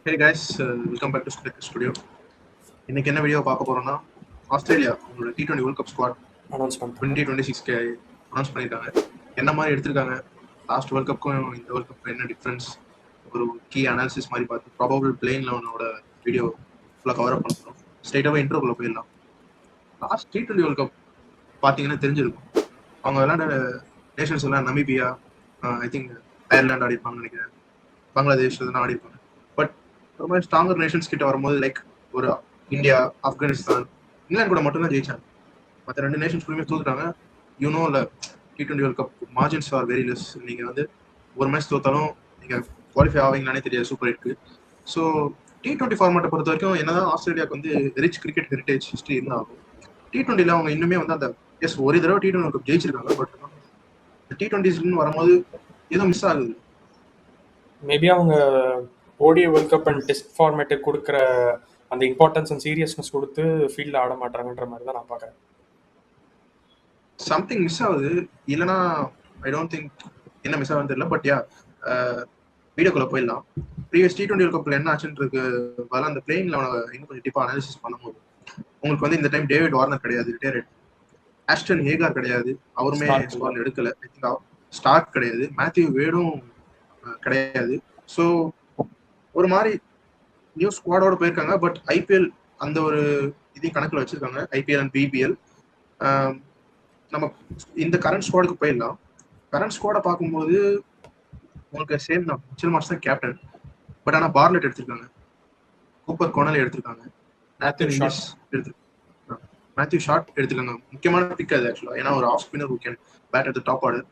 Hey guys, welcome back to studio. இன்னைக்கு என்ன video பார்க்க போறோம்னா, ஆஸ்திரேலியா அவங்களோட T20 world cup squad announce பண்ணிட்டாங்க. 2026க்கு அனௌன்ஸ் பண்ணியிருக்காங்க. என்ன மாதிரி எடுத்திருக்காங்க, லாஸ்ட் வேர்ல்ட் கப்புக்கும் இந்த வேர்ல்ட் கப்புக்கும் என்ன டிஃப்ரென்ஸ், ஒரு கீ அனாலிசிஸ் மாதிரி பார்த்து ப்ராபபிள் பிளேயிங் லெவனோட வீடியோ ஃபுல்லாக கவர் அப் பண்ணுறோம். ஸ்ட்ரெயிட்டாகவே இன்ட்ரோக்குள்ள போயிடலாம். லாஸ்ட் T20 வேர்ல்ட் கப் பார்த்தீங்கன்னா தெரிஞ்சிருக்கும். அவங்க விளையாண்ட நேஷன்ஸ் எல்லாம் நமீபியா, ஐ திங்க் அயர்லாந்து ஆடி இருப்பாங்கன்னு நினைக்கிறேன், பங்களாதேஷ் இதெல்லாம் ஆடி இருப்பாங்க. பட் ரொம்ப ஸ்ட்ராங்கர் நேஷன்ஸ் கிட்ட வரும்போது லைக் ஒரு இந்தியா, ஆப்கானிஸ்தான், இங்கிலாந்து கூட மட்டும்தான் ஜெயிச்சாங்க. மற்ற ரெண்டு நேஷன்ஸ் கூடயுமே தோத்துட்டாங்க. யூனோ இல்லை, T20 world cup margins are very less. நீங்கள் வந்து ஒரு மேட்ச் தோத்தாலும் நீங்கள் குவாலிஃபை ஆவீங்களானே தெரியாது சூப்பர் எயிட்க்கு. ஸோ T20 ஃபார்மேட்டை பொறுத்த வரைக்கும் என்னதான் ஆஸ்திரேலியாவுக்கு வந்து ரிச் கிரிக்கெட் ஹெரிட்டேஜ் ஹிஸ்ட்ரி இருந்தாலும் T20ல அவங்க இன்னுமே வந்து அந்த ஒரு தடவை T20 வேர்ல்ட் கப் ஜெயிச்சிருக்காங்க. பட் T20s வரும்போது ஏதோ மிஸ் ஆகுது. மேபி அவங்க ODI world cup and test ஃபார்மேட்டுக்கு கொடுக்குற அந்த இம்பார்ட்டன்ஸ் அண்ட் சீரியஸ்னஸ் கொடுத்து ஃபீல்டில் ஆட மாட்டாங்கன்ற மாதிரி தான் நான் பார்க்குறேன். சம்திங் மிஸ் ஆகுது. இல்லைனா ஐ டோன்ட் திங்க் என்ன மிஸ் ஆகுதுன்னு தெரியல. பட் யா, வீடியோக்குள்ள போயிடலாம். ப்ரீவியஸ் T20 வேர்ல்ட் கப்ல என்ன ஆச்சுன்றது பதில் அந்த பிளேயிங் லெவனை இன்னும் கொஞ்சம் டிப்பா அனாலிசிஸ் பண்ணும்போது உங்களுக்கு வந்து இந்த டைம் டேவிட் வார்னர் கிடையாது, ரிட்டையர்ட். ஆஸ்டன் ஹேகார் கிடையாது, அவருமே ஸ்குவாட்ல எடுக்கல. ஐ திங்க் ஸ்டார்க் கிடையாது, மேத்யூ வேடும் கிடையாது. ஸோ ஒரு மாதிரி நியூ ஸ்குவாடோட போயிருக்காங்க. பட் ஐபிஎல் அந்த ஒரு இதையும் கணக்கில் வச்சிருக்காங்க, ஐபிஎல் அண்ட் பிபிஎல். நம்ம இந்த கரண்ட் ஸ்குவாடுக்கு போயிடலாம். கரண்ட் ஸ்குவாடை பார்க்கும்போது உங்களுக்கு சேம் தான், மிச்சல் மார்ஷ் தான் கேப்டன். பட் ஆனால் பார்லெட் எடுத்திருக்காங்க, கூப்பர் கொனலி எடுத்திருக்காங்க, மேத்யூ ஷாட் எடுத்திருக்காங்க. முக்கியமான பிக் அது ஆக்சுவலாக, ஏன்னா ஒரு off spinner who can bat at the top order.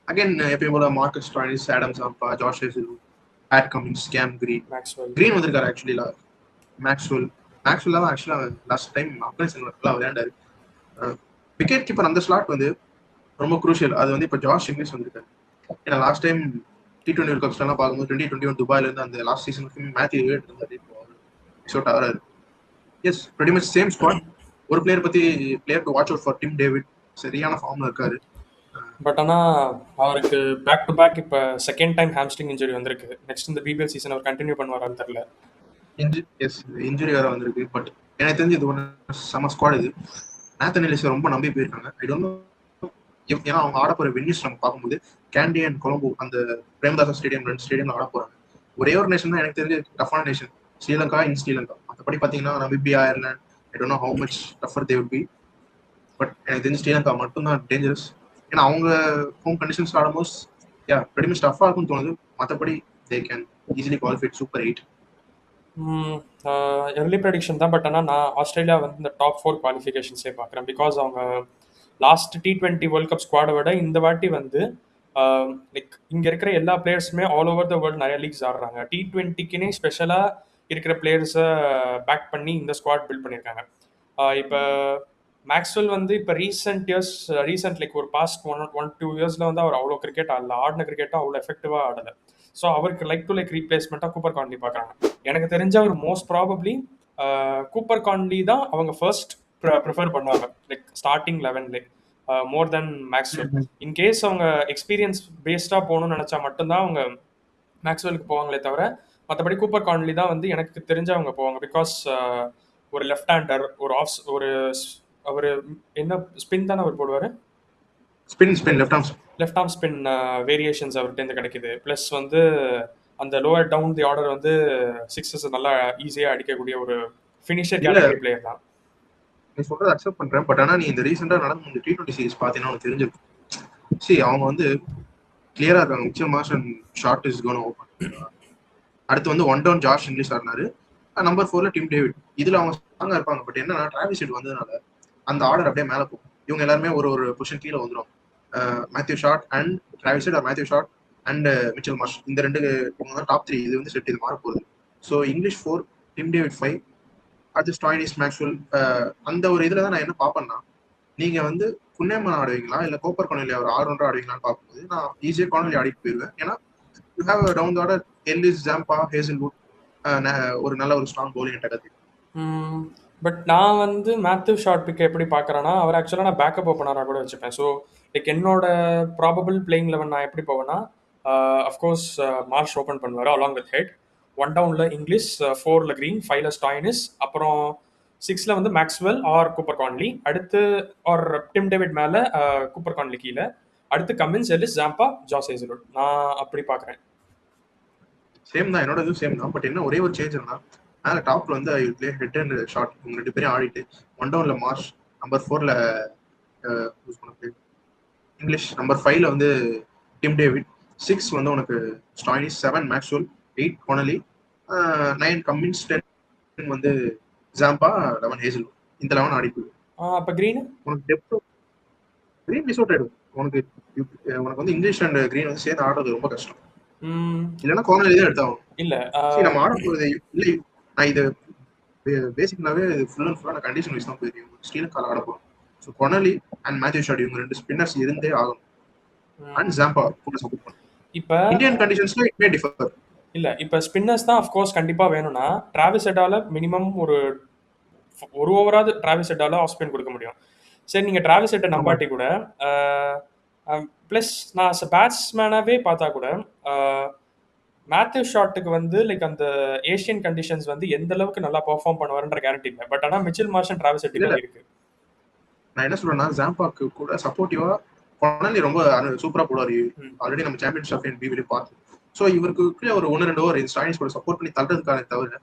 Again எப்பயும் போல Marcus Stoinis, Adam Zampa, Josh Hazlewood, Pat Cummins, Cam Green வந்திருக்காரு. ஆக்சுவலி மேக்ஸ்வெல் தான் ஆக்சுவலாக லாஸ்ட் டைம் ஆப்கானிஸ்தான் விளையாண்டாரு. விக்கெட் கீப்பர் அந்த ஸ்லாட் வந்து ரொம்ப குரூஷியல். அது வந்து இப்போ ஜாஷ் இங்கிலீஷ் வந்திருக்காரு. ஏன்னா last time T20 world cups எல்லாம் பார்க்கும்போது 2021 துபாயில இருந்து அந்த லாஸ்ட் சீசனுக்கு மேத்யூ வேட் இருந்தாரு. ஷோட் ஆகிறாரு. Yes, pretty much same squad. ஒரு player to watch out for Tim David. சரியான ஃபார்ம்ல இருக்காரு. பட் ஆனால் அவருக்கு பேக் டு பேக் இப்போ செகண்ட் டைம் ஹாம்ஸ்ட்ரிங் இன்ஜுரி வந்திருக்கு. நெக்ஸ்ட் இந்த பிபிஎல் சீசன் அவர் கண்டினியூ பண்ணுவாரான்னு தெரியல. இன்ஜுரி வேற வந்திருக்கு. பட் எனக்கு தெரிஞ்சு இது ஒன்று செம ஸ்குவாட். இது நாத்தன் எலிஸை ரொம்ப நம்பி போயிருக்காங்க. ஐ டோன்ட் நோ, ஏன்னா அவங்க ஆட போற வென்யூஸ் நம்ம பார்க்கும்போது கேண்டி அண்ட் கொலம்போ, அந்த பிரேமதாசா ஸ்டேடியம், ரெண்டு ஸ்டேடியம்ல ஆட போறாங்க. ஒரே ஒரு நேஷன் தான் எனக்கு தெரிஞ்சு டஃபான நேஷன், ஸ்ரீலங்கா. மற்றபடி பார்த்தீங்கன்னா Namibia, Ireland, I don't know how much tougher they would be. But எனக்கு தெரிஞ்சு ஸ்ரீலங்கா மட்டும்தான் டேஞ்சரஸ். ஏன்னா அவங்க ஹோம் கண்டிஷன்ஸ் ஆடும்போது யா pretty much டஃபாக இருக்கும்னு தோணுது. மற்றபடி they can easily qualify super 8. Early prediction தான். பட் ஆனால் நான் ஆஸ்திரேலியா வந்து இந்த டாப் 4 குவாலிஃபிகேஷன்ஸே பார்க்குறேன். பிகாஸ் அவங்க லாஸ்ட் T20 வேர்ல்ட் கப் ஸ்குவாடை விட இந்த வாட்டி வந்து லைக் இங்கே இருக்கிற எல்லா பிளேயர்ஸுமே ஆல் ஓவர் த வேர்ல்டு நிறைய லீக்ஸ் ஆடுறாங்க. T20க்குன்னே ஸ்பெஷலாக இருக்கிற பிளேயர்ஸை பேக் பண்ணி இந்த ஸ்குவாட் பில்ட் பண்ணியிருக்காங்க. இப்போ மேக்ஸ்வெல் வந்து இப்போ ரீசெண்ட் லைக் ஒரு பாஸ்ட் 1-2 இயர்ஸில் வந்து அவர் அவ்வளோ கிரிக்கெட் ஆடல. ஆடின கிரிக்கெட்டும் அவ்வளோ எஃபெக்டிவாக ஆடலை. ஸோ அவருக்கு லைக் டு லைக் ரீப்ளேஸ்மெண்ட்டாக கூப்பர் கான்லி பார்க்குறாங்க. எனக்கு தெரிஞ்ச அவர் மோஸ்ட் ப்ராபப்ளி கூப்பர் கான்லி தான் அவங்க ஃபர்ஸ்ட் ப்ரிஃபர் பண்ணுவாங்க, லைக் ஸ்டார்டிங் 11லே மோர் தென் மேக்ஸ்வெல். இன்கேஸ் அவங்க எக்ஸ்பீரியன்ஸ் பேஸ்டாக போகணும்னு நினச்சா மட்டும்தான் அவங்க மேக்ஸ்வெலுக்கு போவாங்களே தவிர மற்றபடி கூப்பர் கான்லி தான் வந்து எனக்கு தெரிஞ்ச அவங்க போவாங்க. பிகாஸ் ஒரு லெஃப்ட் ஹேண்டர், ஒரு அவர் என்ன ஸ்பின் தானே அவர் போடுவார், லெஃப்ட் ஆர்ம் ஸ்பின் வேரியேஷன்ஸ் அவர்கிட்ட கிடைக்குது. ப்ளஸ் வந்து அந்த லோவர் டவுன் தி ஆர்டர் வந்து சிக்ஸஸ் நல்லா ஈஸியாக அடிக்கக்கூடிய ஒரு ஃபினிஷர் கேட்டகரி பிளேயர் தான். நீ சொல்றது அக்செப்ட் பண்றேன். பட் ஆனால் நீ இந்த ரீசெண்டாக நடந்த இந்த T20 சீரிஸ் பார்த்தீங்கன்னா உனக்கு தெரிஞ்சிருக்கும். சரி, அவங்க வந்து கிளியரா இருக்காங்க. Mitchell Marsh and Short is gonna open. அடுத்து வந்து ஒன் டவுன் ஜாஷ் இங்கிலீஷ் ஆடினாரு. நம்பர் 4ல டிம் டேவிட். இதுல அவங்க ஸ்ட்ராங்கா இருப்பாங்க. பட் என்னன்னா டிராவிஸ் ஹெட் வந்ததுனால அந்த ஆர்டர் அப்படியே மேலே போகும். இவங்க எல்லாருமே ஒரு பொசிஷன் கீழே வந்துடும். Matthew Short and Travis Head, Matthew Short and Mitchell Marsh, இந்த ரெண்டு டாப் 3. இது வந்து செட், இது மாற போகுது. ஸோ இங்கிலீஷ் 4, டிம் டேவிட் 5, அது ஸ்டாயினிஸ், மேக்ஸ்வெல். அந்த ஒரு இதுல தான் நான் என்ன பார்ப்பேன்னா, நீங்க வந்து குன்னேமன் ஆடுவீங்களா இல்ல கோப்பர் கொனலி அவர் ஆல்ரவுண்டர் ஆடுவீங்களான்னு பார்க்கும்போது நான் ஈஸியா கொனலி ஆடிட்டு போயிருவேன். ஏன்னா you have down the order Ellis, Zampa, Hazlewood, ஒரு நல்ல ஒரு ஸ்ட்ராங் பவுலிங் அட்டாக். பட் நான் வந்து மேத்யூ ஷாட் பிக்கை எப்படி பார்க்குறேன்னா, அவர் ஆக்சுவலாக நான் பேக்கப் ஓப்பனராக கூட வச்சுப்பேன். ஸோ லைக் என்னோட ப்ராபபிள் பிளேயிங் லெவன் நான் எப்படி போவேன்னா, அஃப்கோர்ஸ் மார்ஷ் ஓப்பன் பண்ணுவார் அலாங் வித் ஹெட். ஒன் டவுன்ல இங்கிலீஷ், 4ல கிரீன், 5ல ஸ்டாயினிஸ், அப்புறம் 6ல வந்து மேக்ஸ்வெல் ஆர் கூப்பர் கான்லி, அடுத்து ஆர் டிம் டேவிட் மேல கூப்பர் கான்லி கீழே, அடுத்து Cummins, Ellis, Zampa, Josh Hazlewood. நான் அப்படி பார்க்குறேன். சேம் தான், என்னோட இதுவும் சேம் தான். பட் என்ன ஒரே ஒரு சேஞ்ச் இருந்தா, மேல டாப்ல வந்து I play Head and Short இவங்க 2 பேரும் ஆடிட்டு, ஒன் டவுன்ல மார்ஷ், நம்பர் 4ல யூஸ் பண்ண இங்கிலீஷ், நம்பர் 5ல வந்து டிம் டேவிட், 6 வந்து உனக்கு ஸ்டாயினிஸ், 7 மேக்ஸ்வெல், 8 கொனலி, 9 கம்மின்ஸ், 10 வந்து ஜாம்பா, 11 ஹேசல்வுட். இந்த 11 ஆடிட்டு அப்போ கிரீனு உனக்கு டெப்த் கிரீன் மிஸ் அவுட் ஆயிடும். உனக்கு வந்து இங்கிலீஷ் அண்ட் கிரீன் வந்து சேர்ந்து ஆடுறது ரொம்ப கஷ்டம். இல்லைன்னா கோனலி தான் எடுத்தாகும். இல்லை சரி, நம்ம ஆட போறது இல்லை. நான் இது பேசிக்னாவே ஃபுல் அண்ட் ஃபுல்லாக நான் கண்டிஷன் வைஸ் தான் போயிருக்கேன். ஸ்ரீலங்காவில் ஆட போகிறோம். ஸோ கொனலி அண்ட் மேத்யூ ஷாட் இவங்க 2 ஸ்பின்னர்ஸ் இருந்தே ஆகணும். அண்ட் ஜாம்பா கூட சப்போர்ட் பண்ணும். இப்போ இந்தியன் கண்டிஷன்ஸ்ல இட் மே டிஃபர். இல்லை, இப்போ ஸ்பின்னர்ஸ் தான் அஃப்கோர்ஸ் கண்டிப்பாக வேணும்னா டிராவிஸ் ஹெட்டால மினிமம் ஒரு ஓவராவது டிராவிஸ் ஹெட்டால ஆஃப் ஸ்பின் கொடுக்க முடியும். சரி, நீங்கள் டிராவிஸ் ஹெட்டை நம்பாட்டி கூட ப்ளஸ் நான் பேட்ஸ்மேனாகவே பார்த்தா கூட மேத்யூ ஷாட்டுக்கு வந்து லைக் அந்த ஏஷியன் கண்டிஷன்ஸ் வந்து எந்த அளவுக்கு நல்லா பெர்ஃபார்ம் பண்ணுவாருன்ற கேரண்டி இல்லை. பட் ஆனால் Mitchell Marsh and Travis head இருக்கு. நான் என்ன சொல்றேன்னா, ஜாம்பாக்கு கூட சப்போர்ட்டிவா கொனலி ரொம்ப சூப்பரா போடுவாரு. ஆல்ரெடி நம்ம சாம்பியன்ஸ் ஆஃப் பிவில பார்த்தோம். ஸோ இவருக்கு ஒரு 1-2 ஓவர் ஸ்டாயினிஸ் கூட சப்போர்ட் பண்ணி தள்ளுறதுக்கான தவிர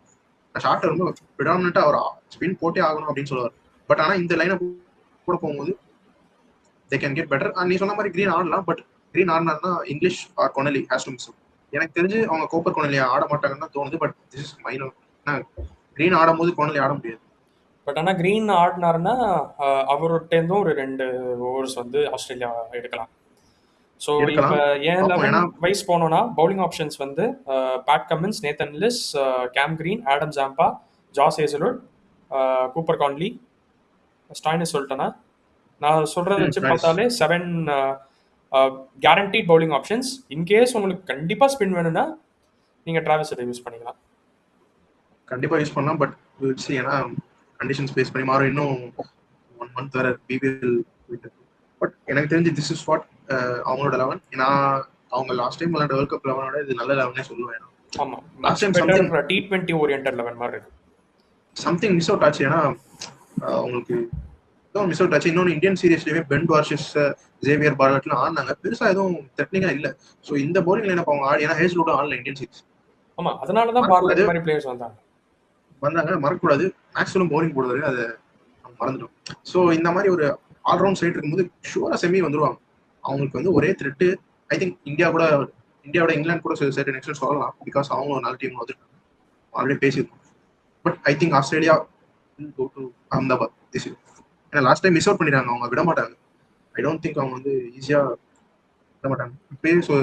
ஷார்ட்டை ரொம்ப ப்ரிடாமினண்டா அவர் ஸ்பின் போட்டே ஆகணும் அப்படின்னு சொல்லுவார். பட் ஆனால் இந்த லைனை கூட போகும்போது தே கேன் கெட் பெட்டர். நீ சொன்ன மாதிரி கிரீன் ஆடலாம். பட் கிரீன் ஆடினார்னா Inglis or Connolly has to miss. எனக்கு தெரிஞ்சு அவங்க கோப்பர் கொனலி ஆட மாட்டாங்கன்னு தான் தோணுது. But this is minor. Green ஆடும்போது கொனலி ஆட முடியாது. பட் ஆனால் கிரீன் ஆடினாருன்னா அவர்கிட்டேருந்தும் ஒரு 2 ஓவர்ஸ் வந்து ஆஸ்திரேலியா எடுக்கலாம். ஸோ இப்போ ஏன் 11 வைஸ் போனோம்னா பவுலிங் ஆப்ஷன்ஸ் வந்து Pat Cummins, Nathan Ellis, Cam Green, Adam Zampa, Josh Hazlewood, Cooper Connolly, Stoinis சொல்லிட்டேன்னா நான் சொல்கிறத வச்சு பார்த்தாலே 7 கேரண்டீட் பவுலிங் ஆப்ஷன்ஸ். இன்கேஸ் உங்களுக்கு கண்டிப்பாக ஸ்பின் வேணும்னா நீங்கள் டிராவிஸ் ஹெட்டை யூஸ் பண்ணிக்கலாம். கண்டிப்பாக யூஸ் பண்ணலாம். பட் ஏன்னா கண்டிஷன்ஸ் பேஸ் பண்ணி மாறும். இன்னும் 1 மந்த் வர பிபிஎல். பட் எனக்கு தெரிஞ்சு திஸ் இஸ் வாட் அவங்களோட 11. ஏன்னா அவங்க லாஸ்ட் டைம் விளையாட வேர்ல்ட் கப் 11ஓட இது நல்ல 11 சொல்லுவேன். ஆமாம், last time something T20 oriented 11 மாதிரி இருக்கு. சம்திங் மிஸ் அவுட் ஆச்சு. ஏன்னா அவங்களுக்கு ஏதோ மிஸ் அவுட் ஆச்சு. இன்னொன்று இந்தியன் சீரீஸ்லயுமே பென் வார்ஷஸ், ஜேவியர் பார்லட்லாம் ஆடினாங்க. பெருசா எதுவும் டெக்னிக்கா இல்லை. ஸோ இந்த பவுலிங் லைன் அவங்க ஆடி, ஏன்னா ஹேஸ்லூட ஆடல இந்தியன் சீரீஸ். ஆமா, அதனால தான் பார்லட் மாதிரி பிளேயர்ஸ் வந்தாங்க. மறக்கக்கூடாது. மேக்ஸ்வெலும் பவுலிங் போடுவாரு, அதை மறந்துட்டோம். ஸோ இந்த மாதிரி ஒரு ஆல்ரவுண்ட் சைட் இருக்கும்போது ஷூரா செமி வந்துருவாங்க. அவங்களுக்கு வந்து ஒரே த்ரெட்டு. ஐ திங்க் இந்தியாவோட இங்கிலாந்து கூட சைட் நெக்ஸ்ட் சொல்லலாம். பிகாஸ் அவங்க ஒரு நல்ல டீம் வந்துருக்காங்க, ஆல்ரெடி பேசியிருக்கோம். But I think Australia go to Ahmedabad this year. ஏன்னா லாஸ்ட் டைம் மிஸ் அவுட் பண்ணிடுறாங்க. அவங்க விட மாட்டாங்க. ஐ டோன்ட் திங்க் அவங்க வந்து ஈஸியா விட மாட்டாங்க. இப்பயே ஸோ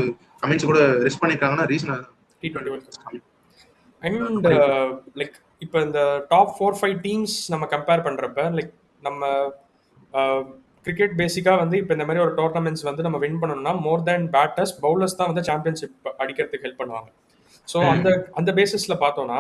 கமின்ஸ் கூட ரெஸ்ட் பண்ணிருக்காங்கன்னா reason T20 world cup. And like இப்போ இந்த டாப் 4-5 டீம்ஸ் நம்ம கம்பேர் பண்ணுறப்ப லைக் நம்ம கிரிக்கெட் பேசிக்காக வந்து இப்போ இந்த மாதிரி ஒரு டோர்னமெண்ட்ஸ் வந்து நம்ம வின் பண்ணணும்னா மோர் தேன் பேட்டர்ஸ், பவுலர்ஸ் தான் வந்து சாம்பியன்ஷிப் அடிக்கிறதுக்கு ஹெல்ப் பண்ணுவாங்க. ஸோ அந்த பேசிஸில் பார்த்தோன்னா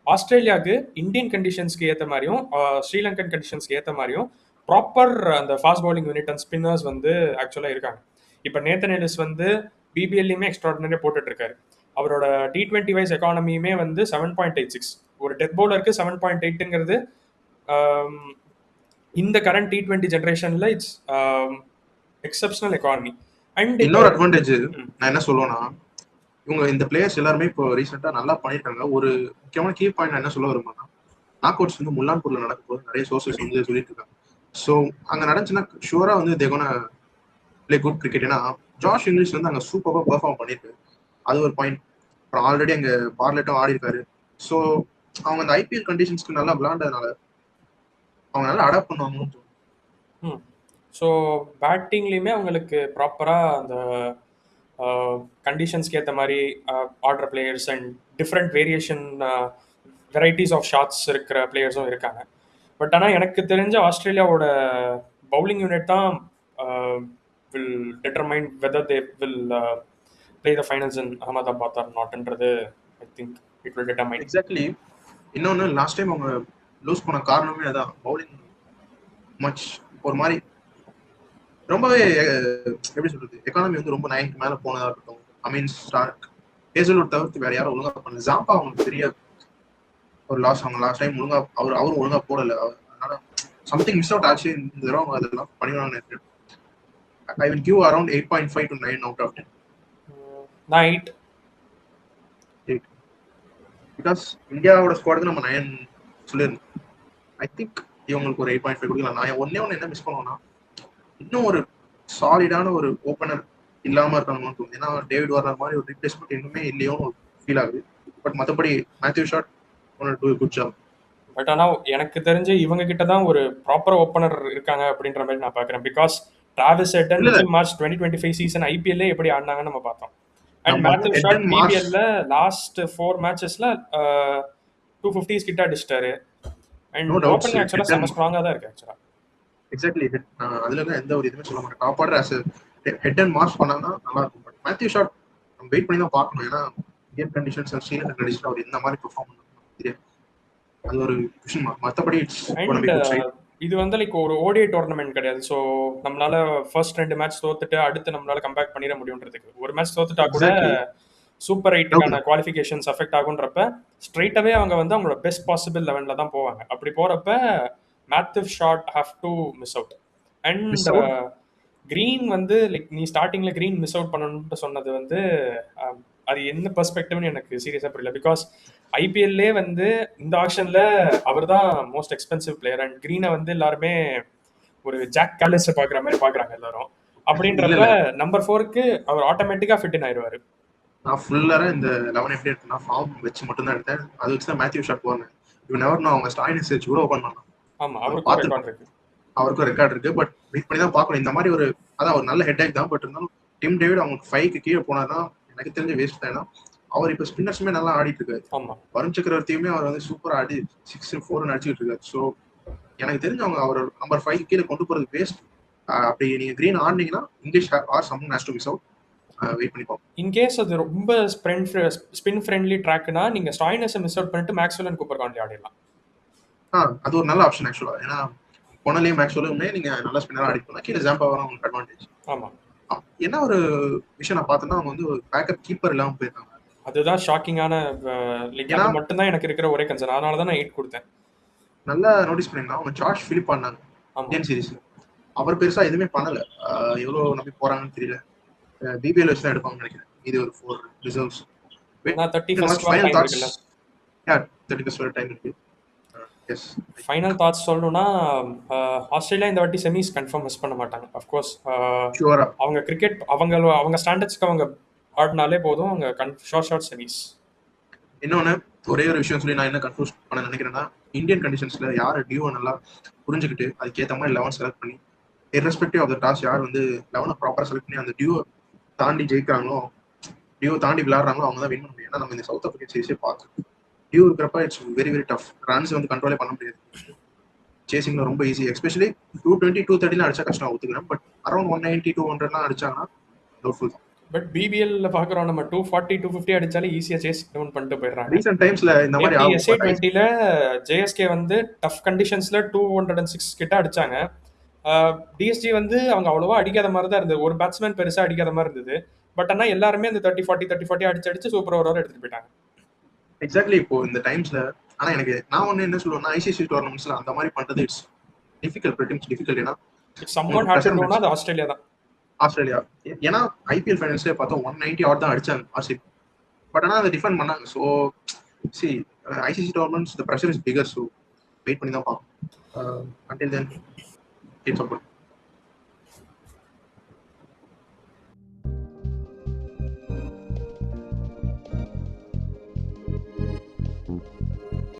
ஆஸ்திரேலியாவுக்கு இந்தியன் கண்டிஷன்ஸ்க்கு ஏற்ற மாதிரியும் ஸ்ரீலங்கன் கண்டிஷன்ஸ்க்கு ஏற்ற மாதிரியும் ப்ராப்பர் அந்த fast bowling unit and spinners வந்து ஆக்சுவலாக இருக்காங்க. இப்போ நேத்தன் எல்லிஸ் வந்து பிபிஎல்லையுமே எக்ஸ்ட்ராடினரியாக போட்டுட்டு இருக்காரு. அவரோட T20 வைஸ் எக்கானமியுமே வந்து 7.86. ஒரு டெத் பவுலருக்கு 7.8ங்கிறது இந்த கரண்ட் T20 ஜென்ரேஷன்ல இட்ஸ் எக்ஸப்ஷனல் எக்கானமி. அண்ட் இன்னொரு அட்வான்டேஜ் நான் என்ன சொல்லுவேன்னா, இவங்க இந்த பிளேயர்ஸ் எல்லாருமே இப்போ ரீசெண்டாக நல்லா பண்ணியிருக்காங்க. ஒரு முக்கியமான கீ பாயிண்ட் நான் என்ன சொல்ல வருமானா, நாக் அவுட்ஸ் வந்து முல்லான்பூர்ல நடக்கும்போது நிறைய சோர்சஸ் வந்து சொல்லிட்டு இருக்காங்க. ஸோ அங்கே நடந்துச்சுன்னா ஷூரா வந்து தேகோன பிளே குட் கிரிக்கெட். ஏன்னா ஜாஷ் இங்கிலீஷ் வந்து அங்கே சூப்பராக பெர்ஃபார்ம் பண்ணியிருக்கு. அது ஒரு பாயிண்ட். அப்புறம் ஆல்ரெடி அங்கே பார்லெட்டும் ஆடி இருக்காரு. ஸோ அவங்க அந்த ஐபிஎல் கண்டிஷன்ஸ்க்கு நல்லா விளையாண்டதுனால அவங்க நல்லா அடாப்ட் பண்ணுவாங்கன்னு தோணும். ஸோ பேட்டிங்லேயுமே அவங்களுக்கு ப்ராப்பராக அந்த கண்டிஷன்ஸ்க்கு ஏற்ற மாதிரி ஆடுற players and different variation varieties of shots இருக்கிற பிளேயர்ஸும் இருக்காங்க. பட் ஆனால் எனக்கு தெரிஞ்ச ஆஸ்திரேலியாவோட பவுலிங் யூனிட் தான் will determine whether they will play the finals in Ahmedabad or not-ன்றது I think it will determine. Exactly. இன்னொன்று லாஸ்ட் டைம் அவங்க லூஸ் பண்ண காரணமே அதான். பவுலிங் மச் ஒரு மாதிரி ரொம்பவே எப்படி சொல்றது, எக்கானமி வந்து ரொம்ப 9க்கு மேலே போனதாக இருக்கட்டும். அமீன் ஸ்டார்க் ஹேசல்வுட் தவிர்த்து வேற யாரும் ஒழுங்கா பண்ணல. ஜாம்பா அவங்களுக்கு பெரிய ஒரு லாஸ். அவங்க லாஸ்ட் டைம் ஒழுங்கா அவரும் ஒழுங்கா போடல. அதனால சம்திங் மிஸ் அவுட் ஆச்சு. இந்த தடவை அவங்க அதெல்லாம் பண்ணிடுவாங்கன்னு நினைக்கிறேன். I will give around 8.5 to 9 out of 10. நான் 8. பிகாஸ் இந்தியாவோட ஸ்குவாடுக்கு நம்ம 9 சொல்லியிருந்தோம். ஐ திங்க் இவங்களுக்கு ஒரு 8.5 கொடுக்கலாம். நான் ஒன்னே என்ன மிஸ் பண்ணுவோம்னா, இன்னும் ஒரு சாலிடான ஒரு ஓப்பனர் இல்லாம இருக்கணும்னு தோணுது. ஏன்னா டேவிட் வார்னர் மாதிரி ஒரு ரீப்ளேஸ்மெண்ட் இன்னுமே இல்லையோன்னு ஒரு ஃபீல் ஆகுது. பட் மற்றபடி Matthew Short do good job. But ஆனால் எனக்கு தெரிஞ்சு இவங்க கிட்ட தான் ஒரு ப்ராப்பர் ஓப்பனர் இருக்காங்க அப்படின்ற மாதிரி நான் பார்க்குறேன். Because Travis Head and March 2025 season ஐபிஎல்லே எப்படி ஆடினாங்கன்னு நம்ம பார்த்தோம். அண்ட் மேத்யூ ஷாட் பிபிஎல்ல லாஸ்ட் 4 மேட்சஸ்ல 250s கிட்ட அடிச்சிட்டாரு. அண்ட் ஓப்பனிங் ஆக்சுவலா செம ஸ்ட்ராங்கா தான் இருக்கு ஆக்சுவலா. எக்ஸாக்ட்லி. அதுல தான் எந்த ஒரு இதுமே சொல்ல மாட்டேன். Top order as Head and marks பண்ணாங்கன்னா நல்லா இருக்கும். பட் மேத்யூ ஷாட் நம்ம வெயிட் பண்ணி தான் பார்க்கணும். ஏன்னா இந்தியன் கண்டிஷன்ஸ் ஸ்ரீலங்கன் கண்டிஷன் அவர் எந்த மாதிரி பெர்ஃபார்ம் பண்ணணும் தெரியாது. அது ஒரு விஷயம். மற்றபடி இது வந்து லைக் ஒரு ஓடிஐ டோர்னமெண்ட் கிடையாது. ஸோ நம்மளால ஃபர்ஸ்ட் 2 மேட்ச் தோத்துட்டு அடுத்து நம்மளால கம்பேக் பண்ணிட முடியுன்றதுக்கு. ஒரு மேட்ச் தோத்துட்டா கூட சூப்பர் 8க்கான குவாலிஃபிகேஷன்ஸ் அஃபெக்ட் ஆகுன்றப்ப ஸ்ட்ரைட்டாவே அவங்க வந்து அவங்களோட பெஸ்ட் பாசிபிள் லெவன்ல தான் போவாங்க. அப்படி போறப்ப Matthew Short have to miss out. And Green வந்து லைக் நீ ஸ்டார்டிங்ல கிரீன் மிஸ் அவுட் பண்ணணும்னு சொன்னது வந்து அது என்ன பெர்ஸ்பெக்டிவ்னு எனக்கு சீரியஸா புரியல. பிகாஸ் ஐபிஎல்லே வந்து இந்த ஆக்ஷன்ல அவர் தான் மோஸ்ட் எக்ஸ்பென்சிவ் பிளேயர். அண்ட் கிரீனை வந்து எல்லாருமே ஒரு ஜாக் காலிஸ் பாக்குற மாதிரி பாக்குறாங்க எல்லாரும். அப்படின்றப்ப நம்பர் 4க்கு அவர் ஆட்டோமேட்டிக்கா ஃபிட் இன் ஆயிடுவாரு. நான் ஃபுல்லரா இந்த 11 எப்படி எடுத்தேன்னா ஃபார்ம் வச்சு மட்டும் தான் எடுத்தேன். அது வச்சு தான் மேத்யூ ஷாட் போனேன். யூ நெவர் நோ, அவங்க ஸ்டாயினிஸ் வச்சு கூட ஓபன் பண்ணலாம். ஆமா, அவருக்கும் ரெக்கார்ட் இருக்கு. பட் வெயிட் பண்ணி தான் பார்க்கணும். இந்த மாதிரி ஒரு அதான் ஒரு நல்ல ஹெட் தான். பட் இருந்தாலும் டிம் டேவிட் அவங்க 5க்கு கீழே போனாதான் எனக்கு தெரிஞ்ச வேஸ்ட் தான். அவர் இப்ப ஸ்பின்னர்ஸுமே நல்லா ஆடிட்டு இருக்காரு. வருண் சக்கரவர்த்தியுமே அவர் வந்து சூப்பரா ஆடி 6-4 அடிச்சுட்டு இருக்காரு. ஸோ எனக்கு தெரிஞ்ச அவங்க அவர் நம்பர் 5 கீழே கொண்டு போறது வேஸ்ட். அப்படி நீங்க கிரீன் ஆடினீங்கன்னா இங்கிலீஷ் ஆர் சம்மன் has to miss out. Wait பண்ணி பார்ப்போம். இன் கேஸ் அது ரொம்ப ஸ்பின் ஃப்ரெண்ட்லி ட்ராக்னா நீங்க ஸ்டாயினஸை மிஸ் அவுட் பண்ணிட்டு மேக்ஸ்வெல் அண்ட் கூப்பர் கான்லி ஆடிடலாம். அது ஒரு நல்ல ஆப்ஷன் ஆக்சுவலா. ஏன்னா பொனலையும் மேக்ஸ்வெல்லுமே நீங்க நல்ல ஸ்பின்னரா ஆடிக்கலாம். கீழே ஜாம்பா வர உங்களுக்கு அட்வான்டேஜ். ஆமா. என்ன ஒரு விஷயம் நான் பார்த்தேன்னா அவங்க வந்து ஒரு பேக்கப் கீப்பர் இல்லாம போயிருக்காங்க. அதுதான் ஷாக்கிங்கான மட்டும் தான் எனக்கு இருக்கிற ஒரே கன்சர்ன். அதனால தான் நான் 8 கொடுத்தேன். நல்லா நோட்டீஸ் பண்ணீங்கன்னா அவங்க ஜார்ஜ் பிலிப் பண்ணாங்க இந்தியன் சீரிஸ்ல. அவர் பெருசா எதுவுமே பண்ணல. எவ்வளவு நம்பி போறாங்கன்னு தெரியல. பிபிஎல் வச்சு தான் எடுப்பாங்கன்னு நினைக்கிறேன். இது ஒரு 4 ரிசர்வ்ஸ். 31st டைம் இருக்கு. ஃபைனல் தாட்ஸ் சொல்லணும்னா ஆஸ்திரேலியா இந்த வாட்டி செமிஸ் கன்ஃபார்ம் மிஸ் பண்ண மாட்டாங்க. அஃப்கோர்ஸ் அவங்க கிரிக்கெட் அவங்க ஸ்டாண்டர்ட்ஸ்க்கு அவங்க ஆடினாலே போதும். அவங்க ஷார்ட் செமிஸ். இன்னொன்று ஒரே ஒரு விஷயம் சொல்லி நான் என்ன கன்ஃபியூஸ் பண்ண நினைக்கிறேன்னா, இந்தியன் கண்டிஷன்ஸ்ல யார் டியூவை நல்லா புரிஞ்சுக்கிட்டு அதுக்கேற்ற மாதிரி 11 செலக்ட் பண்ணி இர்ரெஸ்பெக்டிவ் ஆஃப் த டாஸ் யார் வந்து 11 ப்ராப்பராக செலக்ட் பண்ணி அந்த டியூவை தாண்டி ஜெயிக்கிறாங்களோ, டியூவை தாண்டி விளையாடுறாங்களோ அவங்க தான் வின் பண்ண முடியும். ஏன்னா நம்ம இந்த சவுத் ஆப்பிரிக்கன் சீரிஸே பார்க்கணும். டியூ இருக்கிறப்ப it's very very tough. Runs வந்து கண்ட்ரோலே பண்ண முடியாது. சேசிங்ல ரொம்ப ஈஸி. எஸ்பெஷலி 220 230 அடிச்சா கஷ்டம் ஒத்துக்கிறேன். பட் அரௌண்ட் 190 200 அடிச்சாங்கன்னா டவுட்ஃபுல் தான். பட் பிபிஎல்ல பாக்குறோம் நம்ம 240 250 அடிச்சாலே ஈஸியா சேஸ் டவுன் பண்ணிட்டு போயிடுறாங்க. ரீசன்ட் டைம்ஸ்ல இந்த மாதிரி SA20ல ஜேஎஸ்கே வந்து டஃப் கண்டிஷன்ஸ்ல 206 கிட்ட அடிச்சாங்க. டிஎஸ்ஜி வந்து அவங்க அவ்வளவா அடிக்காத மாதிரி தான் இருந்தது. ஒரு பேட்ஸ்மேன் பெருசா அடிக்காத மாதிரி இருந்தது. பட் ஆனா எல்லாருமே அந்த 30-40 அடிச்சு சூப்பர் ஓவர் எடுத்துட்டு போயிட்டாங்க. எக்ஸாக்ட்லி. இப்போ இந்த டைம்ஸ்ல ஆனா எனக்கு நான் ஒண்ணு என்ன சொல்லுவேன்னா, ஐசிசி டோர்னமெண்ட்ஸ்ல அந்த மாதிரி பண்றது it's difficult. Pretty much difficult. ஏன்னா சம்வன் ஹார்ட் டு டோனா அது ஆஸ்திரேலியா. ஏன்னா ஐபிஎல் ஃபைனல்ஸ்ல பார்த்தோம் 190 ஆட் தான் அடிச்சாங்க ஆர்சிபி. பட் ஆனா அதை டிஃபெண்ட் பண்ணாங்க. So C ICC tournaments the pressure is bigger. So wait பண்ணி தான் பார்ப்போம். Until then keep support.